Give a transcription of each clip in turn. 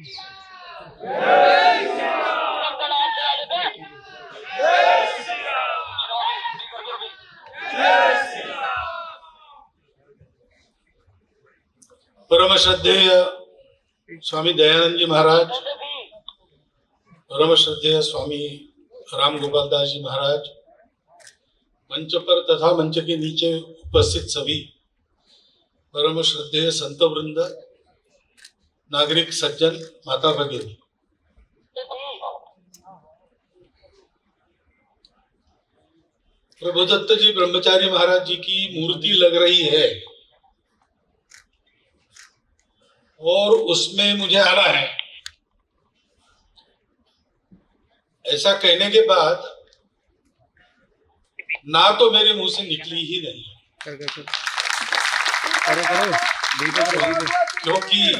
परम श्रद्धेय स्वामी दयानंद जी महाराज, परम श्रद्धेय स्वामी राम गोपाल दास जी महाराज, मंच पर तथा मंच के नीचे उपस्थित सभी परम श्रद्धेय संत वृंद, नागरिक सज्जन, माता भगिनी, प्रभुदत्त जी ब्रह्मचारी महाराज जी की मूर्ति लग रही है और उसमें मुझे आना है, ऐसा कहने के बाद ना तो मेरे मुंह से निकली ही नहीं, क्योंकि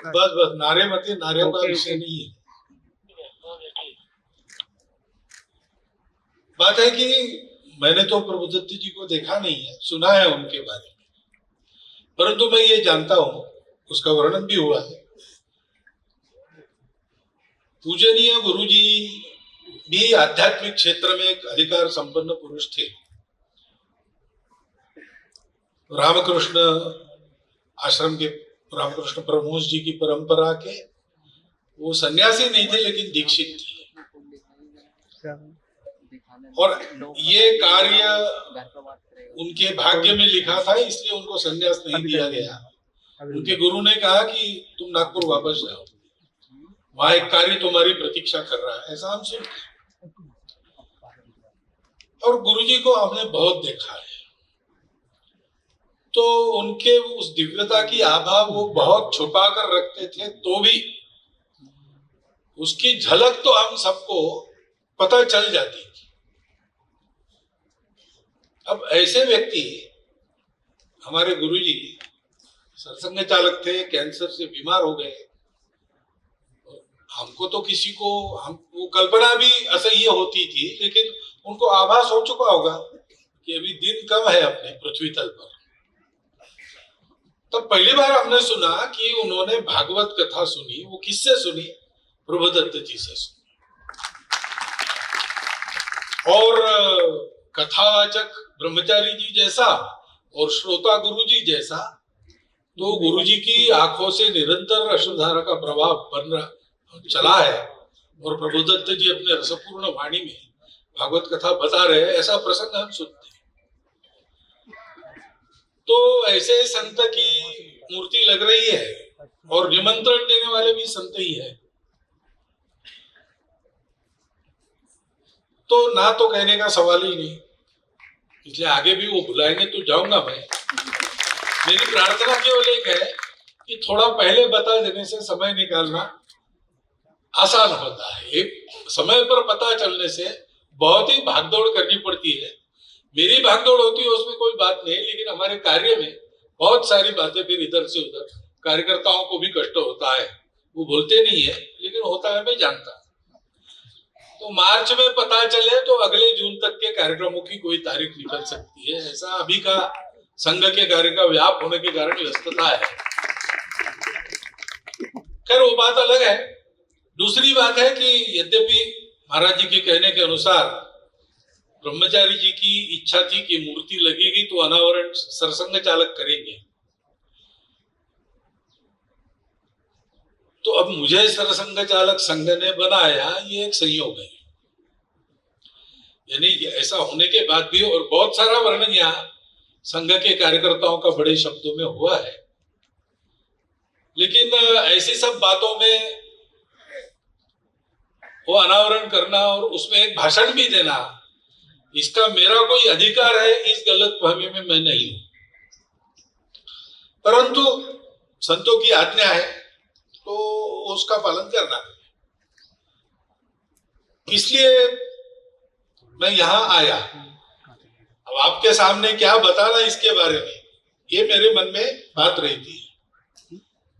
बस नारे मत, नारे का विषय नहीं है। बात है कि मैंने तो प्रभुदत्त जी को देखा नहीं है, सुना है उनके बारे में, परंतु मैं ये जानता हूं, उसका वर्णन भी हुआ है। पूजनीय गुरुजी भी आध्यात्मिक क्षेत्र में एक अधिकार संपन्न पुरुष थे। रामकृष्ण आश्रम के रामकृष्ण परमहंस जी की परंपरा के वो सन्यासी नहीं थे, लेकिन दीक्षित थे। और ये कार्य उनके भाग्य में लिखा था, इसलिए उनको सन्यास नहीं दिया गया। उनके गुरु ने कहा कि तुम नागपुर वापस जाओ, वहां एक कार्य तुम्हारी प्रतीक्षा कर रहा है, ऐसा हम सुनते। और गुरुजी को हमने बहुत देखा है, तो उनके उस दिव्यता की आभा वो बहुत छुपा कर रखते थे, तो भी उसकी झलक तो हम सबको पता चल जाती थी। अब ऐसे व्यक्ति, हमारे गुरुजी सरसंघ चालक थे, कैंसर से बीमार हो गए। हमको तो किसी को वो कल्पना भी असह्य होती थी, लेकिन उनको आभास हो चुका होगा कि अभी दिन कम है अपने पृथ्वी तल पर। तब पहली बार हमने सुना कि उन्होंने भागवत कथा सुनी। वो किससे सुनी? प्रभुदत्त जी से सुनी। और कथावाचक ब्रह्मचारी जी जैसा और श्रोता गुरुजी जैसा, तो गुरुजी की आंखों से निरंतर अश्रुधारा का प्रभाव बन रहा चला है। और प्रभुदत्त जी अपने रसपूर्ण वाणी में भागवत कथा बता रहे हैं, ऐसा प्रसंग हम सुनते हैं। तो ऐसे संत की मूर्ति लग रही है और निमंत्रण देने वाले भी संत ही है, तो ना तो कहने का सवाल ही नहीं। इसलिए आगे भी वो बुलाएंगे तो जाऊंगा मैं। मेरी प्रार्थना केवल एक है कि थोड़ा पहले बता देने से समय निकालना आसान होता है। एक समय पर पता चलने से बहुत ही भागदौड़ करनी पड़ती है। मेरी भागदौड़ होती है उसमें कोई बात नहीं, लेकिन हमारे कार्य में बहुत सारी बातें फिर इधर से उधर, कार्यकर्ताओं को भी कष्ट होता है। वो बोलते नहीं है, लेकिन होता है, मैं जानता। तो मार्च में पता चले तो अगले जून तक के कार्यक्रमों की कोई तारीख निकल सकती है। ऐसा अभी का संघ के कार्य का व्याप होने के कारण व्यस्तता है। खैर वो बात अलग है। दूसरी बात है कि यद्यपि महाराज जी के कहने के अनुसार ब्रह्मचारी जी की इच्छा थी कि मूर्ति लगेगी तो अनावरण सरसंघ चालक करेंगे, तो अब मुझे सरसंघ चालक संघ ने बनाया, ये एक संयोग है। यानी ऐसा होने के बाद भी, और बहुत सारा वर्णन यहाँ संघ के कार्यकर्ताओं का बड़े शब्दों में हुआ है, लेकिन ऐसी सब बातों में वो अनावरण करना और उसमें एक भाषण भी देना, इसका मेरा कोई अधिकार है, इस गलत फहमी में मैं नहीं हूं। परंतु संतों की आज्ञा है तो उसका पालन करना है। इसलिए मैं यहां आया। अब आपके सामने क्या बताना इसके बारे में, ये मेरे मन में बात रही थी।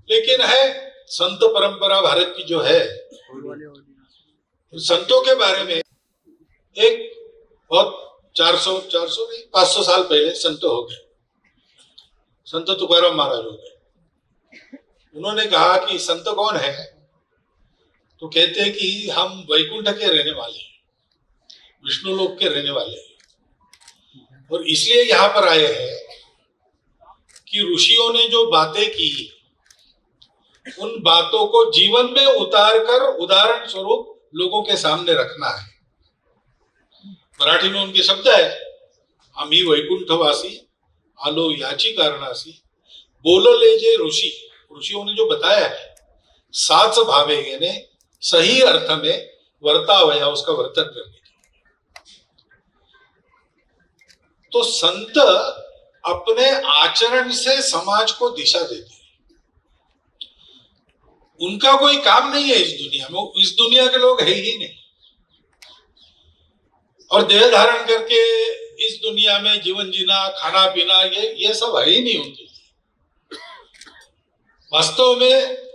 लेकिन है संत परंपरा भारत की जो है, संतों के बारे में एक बहुत 400 नहीं 500 साल पहले संत हो गए, संत तुकाराम महाराज हो गए। उन्होंने कहा कि संत कौन है? तो कहते हैं कि हम वैकुंठ के रहने वाले हैं, विष्णु लोक के रहने वाले हैं, और इसलिए यहाँ पर आए हैं कि ऋषियों ने जो बातें की उन बातों को जीवन में उतार कर उदाहरण स्वरूप लोगों के सामने रखना है। मराठी में उनके शब्द है, आम्ही वैकुंठवासी आलो याची कारणासी बोलले जे ऋषि। ऋषियों ने जो बताया है साच भावे यानी सही अर्थ में वर्तावया, उसका वर्तन करने की। तो संत अपने आचरण से समाज को दिशा देते हैं। उनका कोई काम नहीं है इस दुनिया में, इस दुनिया के लोग है ही नहीं, और देह धारण करके इस दुनिया में जीवन जीना, खाना पीना, ये सब है ही नहीं उनके लिए। वास्तव में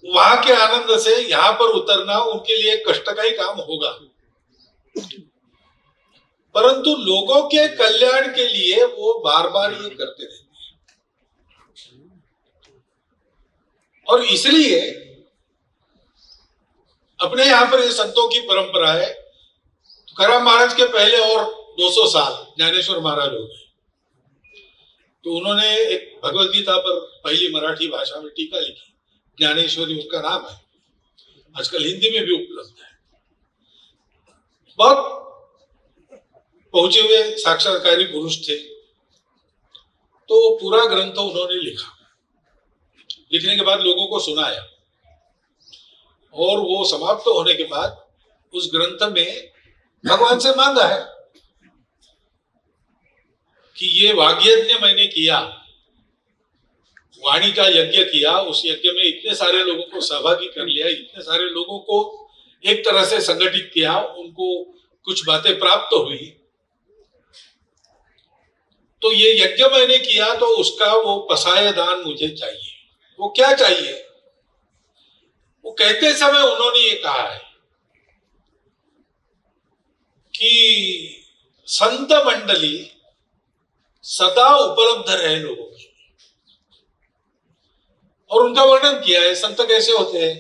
वहां के आनंद से यहाँ पर उतरना उनके लिए कष्ट का ही काम होगा, परंतु लोगों के कल्याण के लिए वो बार बार ये करते रहते हैं। और इसलिए अपने यहाँ पर ये संतों की परंपरा है। तुकाराम महाराज के पहले और 200 साल ज्ञानेश्वर महाराज हो गए, तो उन्होंने एक भगवद गीता पर पहली मराठी भाषा में टीका लिखी, ज्ञानेश्वरी उसका नाम है, आजकल हिंदी में भी उपलब्ध है। बहुत पहुंचे हुए साक्षात्कारी पुरुष थे, तो वो पूरा ग्रंथ उन्होंने लिखा, लिखने के बाद लोगों को सुनाया, और वो समाप्त होने के बाद उस ग्रंथ में भगवान से मांगा है कि ये वाग्यज्ञ मैंने किया, वाणी का यज्ञ किया, उस यज्ञ में इतने सारे लोगों को सहभागी कर लिया, इतने सारे लोगों को एक तरह से संगठित किया, उनको कुछ बातें प्राप्त हुई, तो ये यज्ञ मैंने किया, तो उसका वो पसाय दान मुझे चाहिए। वो क्या चाहिए? वो कहते समय उन्होंने ये कहा है कि संत मंडली सदा उपलब्ध रहे लोगों के, और उनका वर्णन किया है। संत कैसे होते हैं?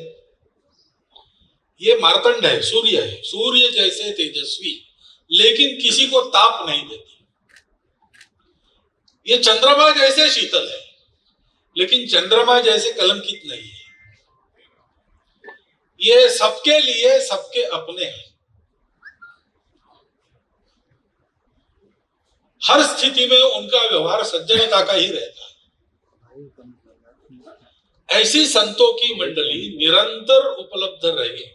ये मार्तंड है, सूर्य है, सूर्य जैसे तेजस्वी, लेकिन किसी को ताप नहीं देते। ये चंद्रमा जैसे शीतल है, लेकिन चंद्रमा जैसे कलंकित नहीं है। ये सबके लिए सबके अपने हैं, हर स्थिति में उनका व्यवहार सज्जनता का ही रहता है। ऐसी संतों की मंडली निरंतर उपलब्ध रहे,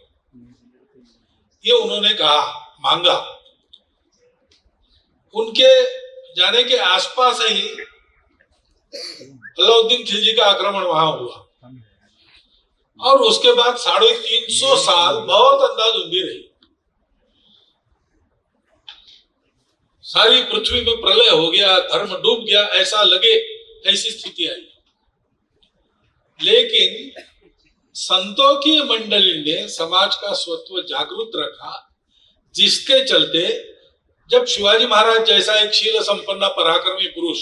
ये उन्होंने कहा, मांगा। उनके जाने के आसपास ही अलाउद्दीन खिलजी का आक्रमण वहां हुआ, और उसके बाद 350 साल बहुत अंधाधुंधी रही। सारी पृथ्वी में प्रलय हो गया, धर्म डूब गया, ऐसा लगे, ऐसी स्थिति आई। लेकिन संतों की मंडली ने समाज का स्वत्व जागृत रखा, जिसके चलते जब शिवाजी महाराज जैसा एक शील संपन्न पराक्रमी पुरुष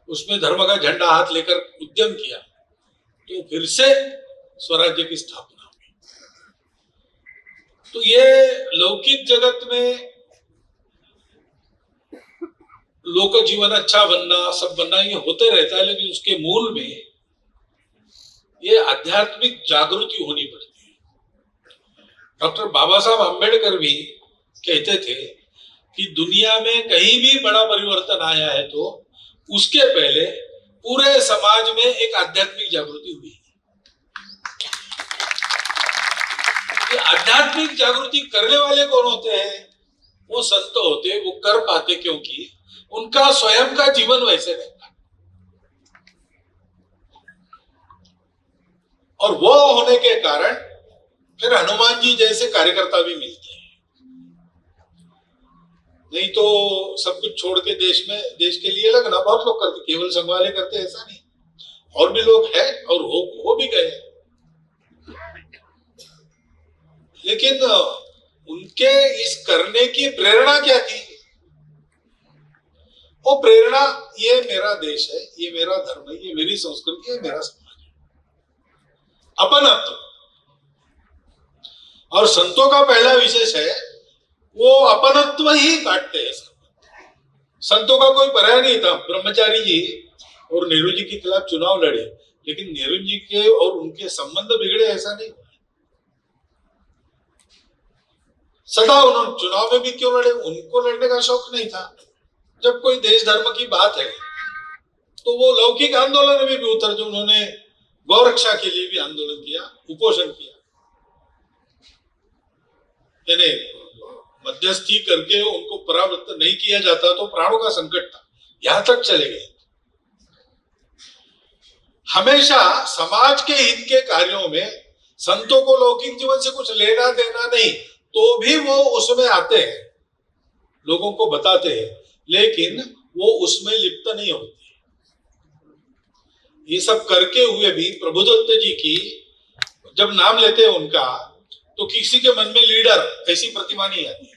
उसमें धर्म का झंडा हाथ लेकर उद्यम किया, तो फिर से स्वराज्य की स्थापना हुई। तो ये लौकिक जगत में लोक जीवन अच्छा बनना, सब बनना, ये होते रहता है, लेकिन उसके मूल में ये आध्यात्मिक जागृति होनी पड़ती है। डॉक्टर बाबा साहब आंबेडकर भी कहते थे कि दुनिया में कहीं भी बड़ा परिवर्तन आया है तो उसके पहले पूरे समाज में एक आध्यात्मिक जागृति हुई। ये आध्यात्मिक जागृति करने वाले कौन होते हैं? वो संत होते हैं। वो कर पाते क्योंकि उनका स्वयं का जीवन वैसे रहता है, और वो होने के कारण फिर हनुमान जी जैसे कार्यकर्ता भी मिलते हैं। नहीं तो सब कुछ छोड़ के देश के लिए लगना बहुत लोग करते, केवल संघ वाले करते, ऐसा नहीं, और भी लोग हैं और हो भी गए। लेकिन उनके इस करने की प्रेरणा क्या थी? वो प्रेरणा, ये मेरा देश है, ये मेरा धर्म है, ये मेरी संस्कृति है, मेरा समाज है, अपनत्व। और संतों का पहला विशेष है वो अपनत्व ही काटते हैं। संतों का कोई पर्याय नहीं था। ब्रह्मचारी जी और नेहरू जी के खिलाफ चुनाव लड़े, लेकिन नेहरू जी के और उनके संबंध बिगड़े ऐसा नहीं। सदा उन्होंने चुनाव में भी क्यों लड़े, उनको लड़ने का शौक नहीं था। जब कोई देश धर्म की बात है तो वो लौकिक आंदोलन में भी उतर, जो उन्होंने गौ रक्षा के लिए भी आंदोलन किया, उपोषण किया, यानी मध्यस्थी करके उनको परावृत्त नहीं किया जाता तो प्राणों का संकट था, यहां तक चले गए। हमेशा समाज के हित के कार्यों में संतों को लौकिक जीवन से कुछ लेना देना नहीं, तो भी वो उसमें आते हैं, लोगों को बताते हैं, लेकिन वो उसमें लिप्त नहीं होते। ये सब करके हुए भी प्रभुदत्त जी की जब नाम लेते हैं उनका, तो किसी के मन में लीडर ऐसी प्रतिमा नहीं आती,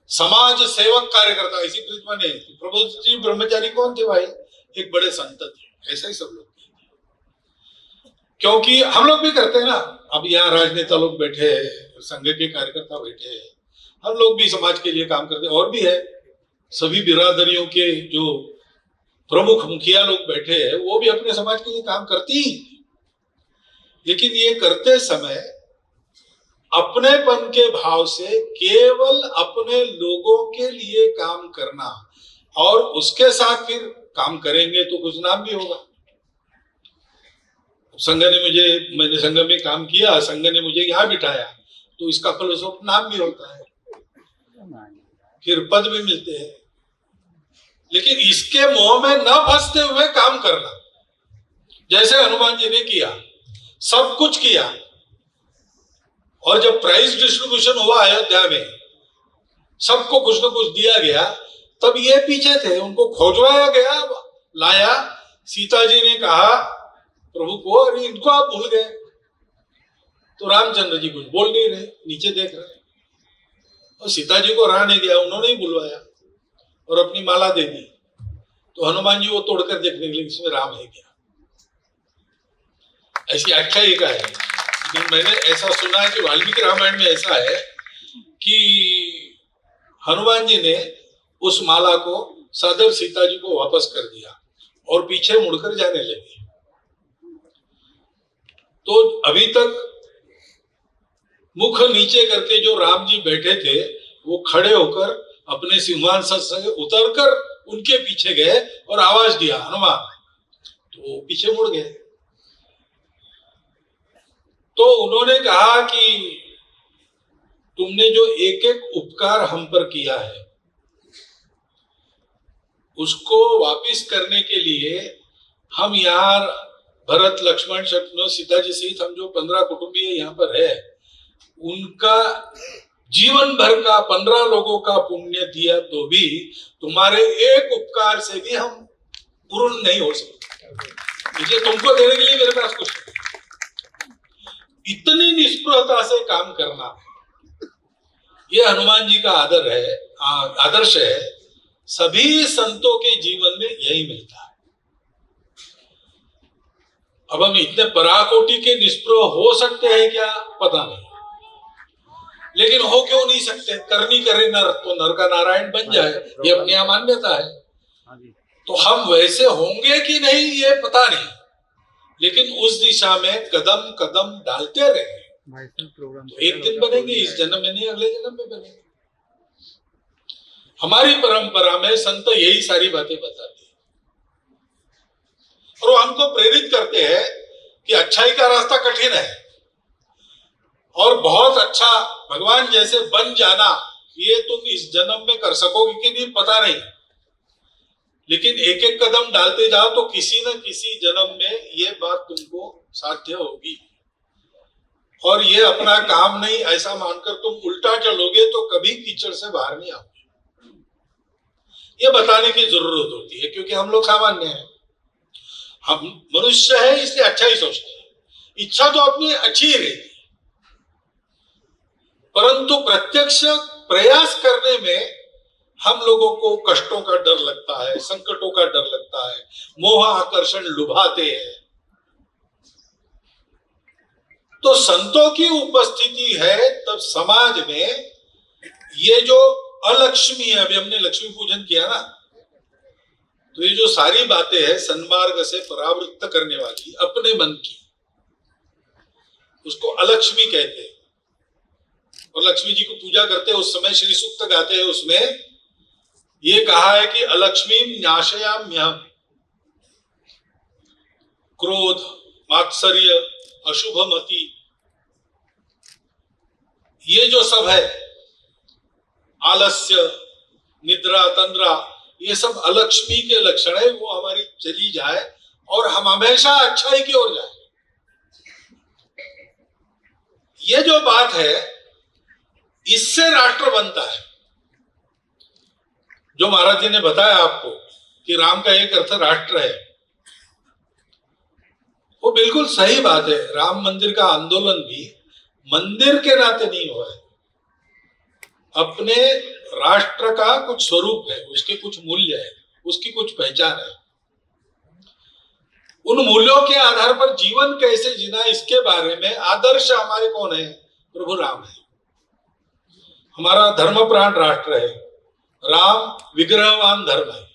समाज सेवक कार्यकर्ता ऐसी प्रतिमा नहीं आती। प्रभुदत्त जी ब्रह्मचारी कौन थे भाई? एक बड़े संत थे, ऐसा ही सब लोग। क्योंकि हम लोग भी करते हैं ना, अब यहाँ राजनेता लोग बैठे हैं, संघ के कार्यकर्ता बैठे हैं, हम लोग भी समाज के लिए काम करते हैं, और भी है सभी बिरादरियों के जो प्रमुख मुखिया लोग बैठे हैं, वो भी अपने समाज के लिए काम करती ही। लेकिन ये करते समय अपनेपन के भाव से केवल अपने लोगों के लिए काम करना, और उसके साथ फिर काम करेंगे तो कुछ नाम भी होगा। संघ ने मैंने संघ में काम किया, संघ ने मुझे यहाँ बिठाया, तो इसका फलस्वरूप नाम भी होता है, फिर पद भी मिलते हैं। लेकिन इसके मोह में न फंसते हुए काम करना, जैसे हनुमान जी ने किया, सब कुछ किया, और जब प्राइज डिस्ट्रीब्यूशन हुआ अयोध्या में, सबको कुछ न कुछ दिया गया, तब ये पीछे थे, उनको खोजवाया गया, लाया। सीता जी ने कहा प्रभु को, अरे इनको आप भूल गए। तो रामचंद्र जी कुछ बोल नहीं रहे, नीचे देख रहे, और सीता जी को रहा नहीं गया, उन्होंने ही बुलवाया और अपनी माला दे दी। तो हनुमान जी वो तोड़कर देखने के लिए, इसमें राम है क्या? ऐसी आख्यायिका है। लेकिन मैंने ऐसा सुना है कि वाल्मीकि रामायण में ऐसा है कि हनुमान जी ने उस माला को सदर सीता जी को वापस कर दिया और पीछे मुड़कर जाने लगे। तो अभी तक मुख नीचे करके जो राम जी बैठे थे, वो खड़े होकर अपने सिंहासन से उतरकर उनके पीछे गए और आवाज दिया हनुमान, तो वो पीछे मुड़ गए। तो उन्होंने कहा कि तुमने जो एक एक उपकार हम पर किया है, उसको वापिस करने के लिए हम यहाँ भरत लक्ष्मण शत्रुघ्न सीता जी सहित हम जो 15 कुटुंबी यहाँ पर है, उनका जीवन भर का 15 लोगों का पुण्य दिया तो भी तुम्हारे एक उपकार से भी हम पूर्ण नहीं हो सकते। मुझे तुमको देने के लिए मेरे पास कुछ नहीं। इतनी निष्प्रहता से काम करना, ये हनुमान जी का आदर्श है। सभी संतों के जीवन में यही मिलता है। अब हम इतने पराकोटि के निष्प्रह हो सकते हैं क्या, पता नहीं, लेकिन हो क्यों नहीं सकते? करनी करे नर तो नर का नारायण बन जाए, ये अपनी अमान्यता है। तो हम वैसे होंगे कि नहीं ये पता नहीं, लेकिन उस दिशा में कदम कदम डालते रहेंगे तो एक दिन बनेंगे। इस जन्म में नहीं, अगले जन्म में बनेंगे। हमारी परंपरा में संत यही सारी बातें बताते हैं और वो हमको प्रेरित करते हैं कि अच्छाई का रास्ता कठिन है और बहुत अच्छा भगवान जैसे बन जाना, ये तुम इस जन्म में कर सकोगे कि नहीं पता नहीं, लेकिन एक एक कदम डालते जाओ तो किसी न किसी जन्म में ये बात तुमको साध्य होगी। और ये अपना काम नहीं ऐसा मानकर तुम उल्टा चलोगे तो कभी कीचड़ से बाहर नहीं आओगे। ये बताने की जरूरत होती है, क्योंकि हम लोग सामान्य हैं, हम मनुष्य है, इसलिए अच्छा ही सोचते हैं। इच्छा तो अपनी अच्छी ही रहती है, परंतु प्रत्यक्ष प्रयास करने में हम लोगों को कष्टों का डर लगता है, संकटों का डर लगता है, मोह आकर्षण लुभाते हैं। तो संतों की उपस्थिति है तब समाज में ये जो अलक्ष्मी है, अभी हमने लक्ष्मी पूजन किया ना, तो ये जो सारी बातें हैं सन्मार्ग से परावृत्त करने वाली अपने मन की, उसको अलक्ष्मी कहते हैं। और लक्ष्मी जी को पूजा करते हैं उस समय श्री सूक्त गाते हैं, उसमें ये कहा है कि अलक्ष्मी नाशयाम्यहम, क्रोध, मात्सर्य, अशुभमति, ये जो सब है, आलस्य, निद्रा, तंद्रा, ये सब अलक्ष्मी के लक्षण है। वो हमारी चली जाए और हम हमेशा अच्छाई की ओर जाए। ये जो बात है, इससे राष्ट्र बनता है। जो महाराज जी ने बताया आपको कि राम का एक अर्थ राष्ट्र है, वो बिल्कुल सही बात है। राम मंदिर का आंदोलन भी मंदिर के नाते नहीं हुआ है, अपने राष्ट्र का कुछ स्वरूप है, उसके कुछ मूल्य है, उसकी कुछ पहचान है। उन मूल्यों के आधार पर जीवन कैसे जीना, इसके बारे में आदर्श हमारे कौन है? प्रभु राम है। हमारा धर्म प्राण राष्ट्र है, राम विग्रहवान धर्म है।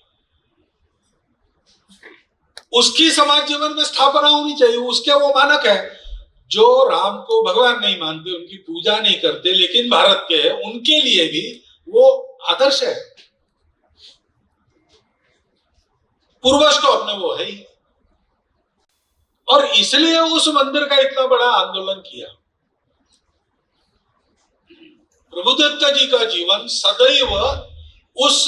उसकी समाज जीवन में स्थापना होनी चाहिए। उसके वो मानक है। जो राम को भगवान नहीं मानते, उनकी पूजा नहीं करते, लेकिन भारत के हैं, उनके लिए भी वो आदर्श है। पूर्वज तो अपने वो है ही, और इसलिए उस मंदिर का इतना बड़ा आंदोलन किया। प्रभुदत्त जी का जीवन सदैव उस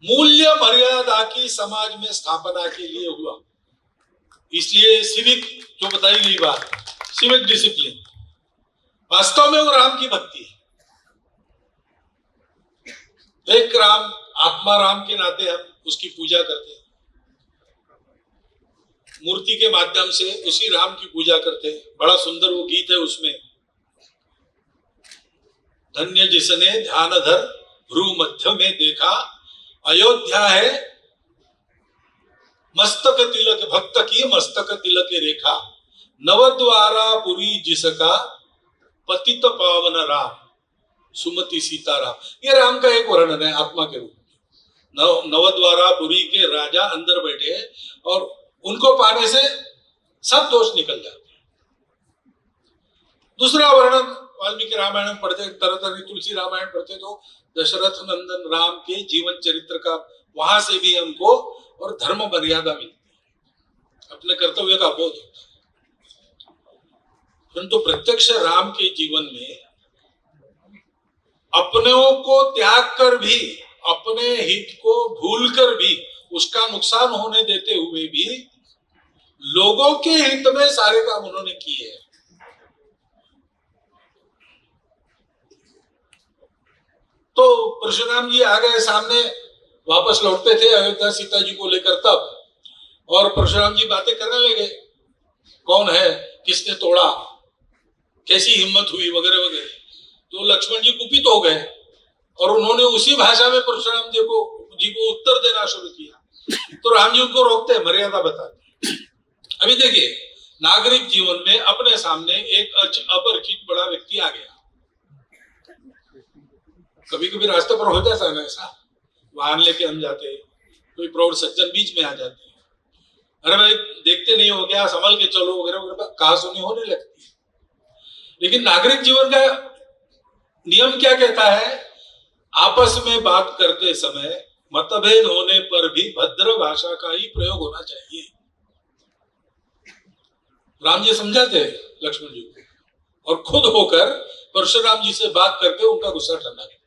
मूल्य मर्यादा की समाज में स्थापना के लिए हुआ। इसलिए सिविक जो बताई गई बात, सिविक डिसिप्लिन, वास्तव में वो राम की भक्ति है। एक राम, आत्मा राम के नाते हम उसकी पूजा करते हैं, मूर्ति के माध्यम से उसी राम की पूजा करते हैं। बड़ा सुंदर वो गीत है उसमें, धन्य जिसने ध्यान धर भ्रू मध्य में देखा, अयोध्या है मस्तक तिलक, भक्त की मस्तक तिलक रेखा, नवद्वारा पुरी जिसका पतित पावन राम, सुमति सीताराम। ये राम का एक वर्णन है आत्मा के रूप में। नवद्वारा पुरी के राजा अंदर बैठे और उनको पाने से सब दोष निकल जाते हैं। दूसरा वर्णन वाल्मीकि रामायण पढ़ते, तरह तरह तुलसी रामायण पढ़ते तो दशरथ नंदन राम के जीवन चरित्र का वहां से भी हमको और धर्म मर्यादा मिलती है, अपने कर्तव्य का बोध होता है। परंतु प्रत्यक्ष राम के जीवन में अपनों को त्याग कर भी, अपने हित को भूल कर भी, उसका नुकसान होने देते हुए भी लोगों के हित में सारे काम उन्होंने किए हैं। तो परशुराम जी आ गए सामने, वापस लौटते थे अयोध्या सीता जी को लेकर तब, और परशुराम जी बातें करने लगे, कौन है, किसने तोड़ा, कैसी हिम्मत हुई, वगैरह वगैरह। तो लक्ष्मण जी कुपित हो गए और उन्होंने उसी भाषा में परशुराम जी को उत्तर देना शुरू किया। तो राम जी उनको रोकते हैं, मर्यादा बताते। अभी देखिए, नागरिक जीवन में अपने सामने एक अपरिचित बड़ा व्यक्ति आ गया। कभी कभी रास्ते पर हो जाता है ना ऐसा, वाहन लेके हम जाते, कोई प्रौढ़ सज्जन बीच में आ जाते, अरे भाई देखते नहीं हो गया, संभल के चलो वगैरह वगैरह, कहा सुनी होने लगती है। लेकिन नागरिक जीवन का नियम क्या कहता है? आपस में बात करते समय मतभेद होने पर भी भद्र भाषा का ही प्रयोग होना चाहिए। राम जी समझाते लक्ष्मण जी को, और खुद होकर परशुराम जी से बात करके उनका गुस्सा ठंडा करते।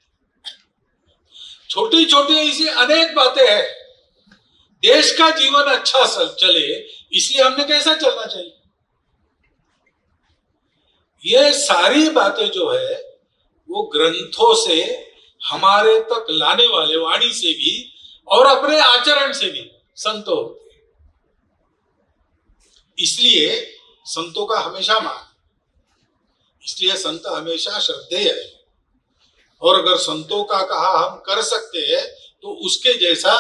छोटी छोटी ऐसी अनेक बातें हैं। देश का जीवन अच्छा चले, इसलिए हमने कैसा चलना चाहिए, ये सारी बातें जो है वो ग्रंथों से हमारे तक लाने वाले, वाणी से भी और अपने आचरण से भी संतों होते हैं। इसलिए संतों का हमेशा मान, इसलिए संत हमेशा श्रद्धेय है। और अगर संतों का कहा हम कर सकते हैं तो उसके जैसा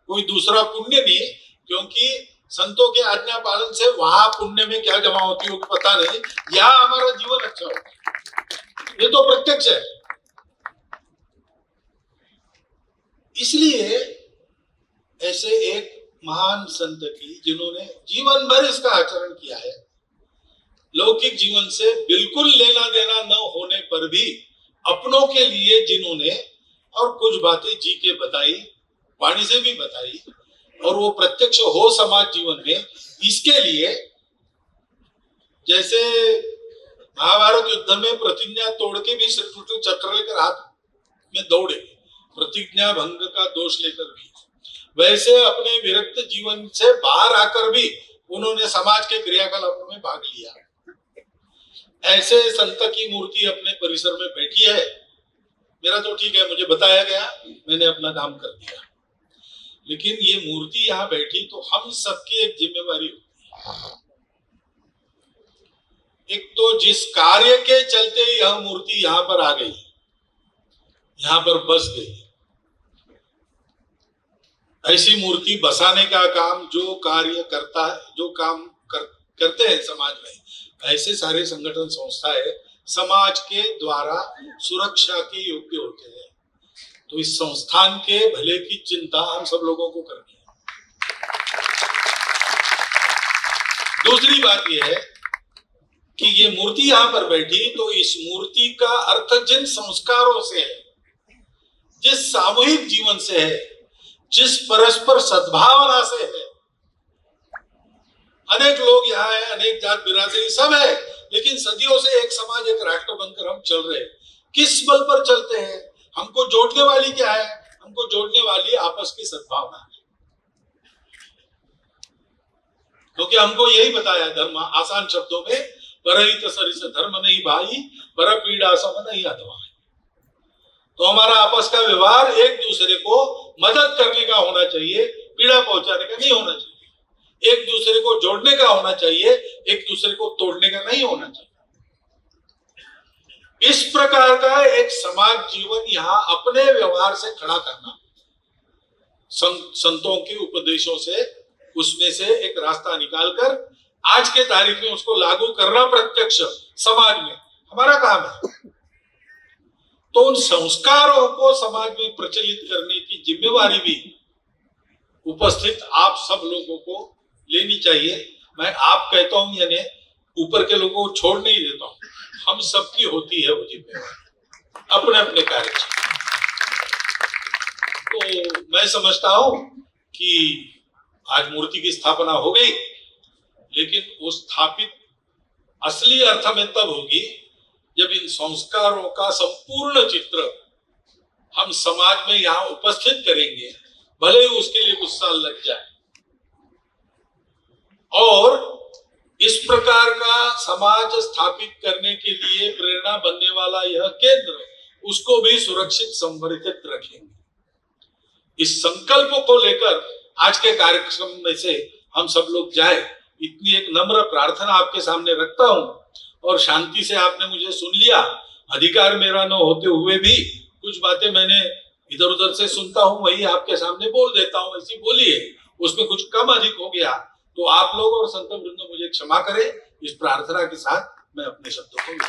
कोई दूसरा पुण्य नहीं, क्योंकि संतों के आज्ञा पालन से वहां पुण्य में क्या जमा होती होगी पता नहीं, यहाँ हमारा जीवन अच्छा हो, ये तो प्रत्यक्ष है। इसलिए ऐसे एक महान संत की, जिन्होंने जीवन भर इसका आचरण किया है, लौकिक जीवन से बिल्कुल लेना देना न होने पर भी अपनों के लिए जिन्होंने और कुछ बातें जी के बताई, वाणी से भी बताई, और वो प्रत्यक्ष हो समाज जीवन में, इसके लिए जैसे महाभारत युद्ध में प्रतिज्ञा तोड़ के भी श्रीकृष्ण चक्र लेकर हाथ में दौड़े, प्रतिज्ञा भंग का दोष लेकर भी, वैसे अपने विरक्त जीवन से बाहर आकर भी उन्होंने समाज के क्रियाकलापों में भाग लिया। ऐसे संत की मूर्ति अपने परिसर में बैठी है। मेरा तो ठीक है, मुझे बताया गया, मैंने अपना काम कर दिया, लेकिन ये मूर्ति यहाँ बैठी तो हम सबकी एक जिम्मेवारी होती है। एक तो जिस कार्य के चलते यह मूर्ति यहाँ पर आ गई, यहाँ पर बस गई, ऐसी मूर्ति बसाने का काम जो कार्य करता है, जो काम करते हैं समाज में, ऐसे सारे संगठन संस्थाएं समाज के द्वारा सुरक्षा के योग्य होते हैं। तो इस संस्थान के भले की चिंता हम सब लोगों को करनी है। दूसरी बात यह है कि ये मूर्ति यहां पर बैठी, तो इस मूर्ति का अर्थ जिन संस्कारों से है, जिस सामूहिक जीवन से है, जिस परस्पर सद्भावना से है। अनेक लोग यहाँ है, अनेक जात बिरादरी सब है, लेकिन सदियों से एक समाज, एक राष्ट्र बनकर हम चल रहे हैं। किस बल पर चलते हैं? हमको जोड़ने वाली क्या है? हमको जोड़ने वाली आपस की सद्भावना है। क्योंकि हमको यही बताया धर्म आसान शब्दों में, परहित सरिस धर्म नहीं भाई, पर पीड़ा सम नहीं अथवा। तो हमारा आपस का व्यवहार एक दूसरे को मदद करने का होना चाहिए, पीड़ा पहुंचाने का नहीं होना चाहिए। एक दूसरे को जोड़ने का होना चाहिए, एक दूसरे को तोड़ने का नहीं होना चाहिए। इस प्रकार का एक समाज जीवन यहाँ अपने व्यवहार से खड़ा करना, संतों के उपदेशों से उसमें से एक रास्ता निकालकर आज के तारीख में उसको लागू करना प्रत्यक्ष समाज में हमारा काम है। तो उन संस्कारों को समाज में प्रचलित करने की जिम्मेवारी भी उपस्थित आप सब लोगों को लेनी चाहिए। मैं आप कहता हूं, यानी ऊपर के लोगों को छोड़ नहीं देता हूं, हम सबकी होती है वो जिम्मेवारी अपने अपने कार्य से। तो मैं समझता हूं कि आज मूर्ति की स्थापना हो गई, लेकिन वो स्थापित असली अर्थ में तब होगी जब इन संस्कारों का संपूर्ण चित्र हम समाज में यहाँ उपस्थित करेंगे, भले ही उसके लिए कुछ साल लग जाए। और इस प्रकार का समाज स्थापित करने के लिए प्रेरणा बनने वाला यह केंद्र, उसको भी सुरक्षित संवर्धित रखेंगे। इस संकल्प को लेकर आज के कार्यक्रम में से हम सब लोग जाए, इतनी एक नम्र प्रार्थना आपके सामने रखता हूं। और शांति से आपने मुझे सुन लिया, अधिकार मेरा न होते हुए भी कुछ बातें मैंने इधर उधर से सुनता हूं, वही आपके सामने बोल देता हूं। ऐसी बोलिए, उसमें कुछ कम अधिक हो गया तो आप लोग और संत वृंद मुझे क्षमा करें। इस प्रार्थना के साथ मैं अपने शब्दों को विदा